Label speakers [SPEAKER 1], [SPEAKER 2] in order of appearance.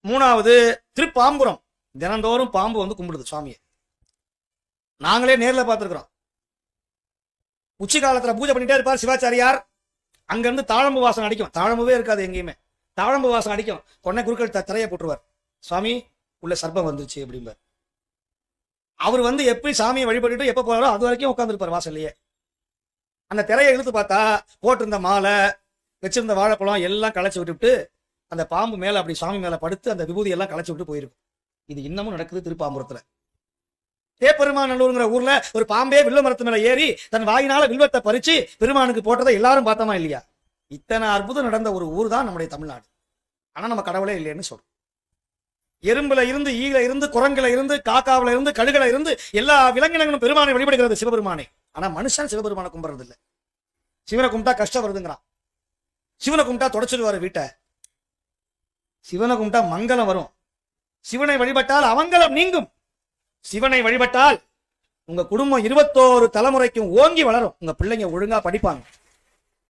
[SPEAKER 1] மூணாவது திருப்பாம்புரம், தினந்தோறும் பாம்பு வந்து கும்பிடுது சுவாமியை. நாங்களே நேரில் பார்த்துருக்கிறோம். உச்சி காலத்துல பூஜை பண்ணிட்டே இருப்பார் சிவாச்சாரியார். அங்க இருந்து தாழம்பு வாசம் அடிக்கும். தாழம்புவே இருக்காது எங்கேயுமே, தாழம்பு வாசம் அடிக்கும். கொன்னை குறுக்கள் திரையை போட்டுருவார். சுவாமி உள்ள சர்ப்பம் வந்துருச்சு அப்படிம்பார். அவர் வந்து எப்படி சாமியை வழிபட்டு எப்ப போறாரோ அது வரைக்கும் உட்காந்துருப்பார் வாசல்லையே. அந்த திரையை இழுத்து பார்த்தா போட்டிருந்த மாலை, வச்சிருந்த வாழைப்பழம் எல்லாம் களைச்சி விட்டுவிட்டு அந்த பாம்பு மேல அப்படி சாமி மேல படுத்து அந்த விபூதி எல்லாம் களைச்சி விட்டு போயிருக்கும். இது இன்னமும் நடக்குது திருப்பாம்புரத்துல. தேப்பெருமாநல்லூர்ங்கிற ஊர்ல ஒரு பாம்பே வில்வ மரத்து மேல ஏறி தன் வாயினால வில்வத்தை பறிச்சு பெருமானுக்கு போட்டதை எல்லாரும் பார்த்தோமா இல்லையா? இத்தனை அற்புதம் நடந்த ஒரு ஊர் தான் நம்முடைய தமிழ்நாடு. ஆனா நம்ம கடவுளே இல்லைன்னு சொல்றோம். எறும்புல இருந்து, ஈல இருந்து, குரங்குல இருந்து, காக்காவில இருந்து, கழுகுல இருந்து எல்லா விலங்கினங்களும் பெருமானை வழிபடுகிறது சிவபெருமானை. ஆனா மனுஷன் சிவபெருமானை கும்பிடுறது இல்லை. சிவனை கும்பிட்டா கஷ்டம் வருதுங்கிறான். சிவனை கும்பிட்டா தொடச்சிடுவாரு வீட்டை. சிவனை கும்பிட்டா மங்களம் வரும். சிவனை வழிபட்டால் அமங்கலம் நீங்கும். சிவனை வழிபட்டால் உங்க குடும்பம் 21 தலைமுறைக்கும் ஓங்கி வளரும். உங்க பிள்ளைங்க ஒழுங்கா படிப்பாங்க.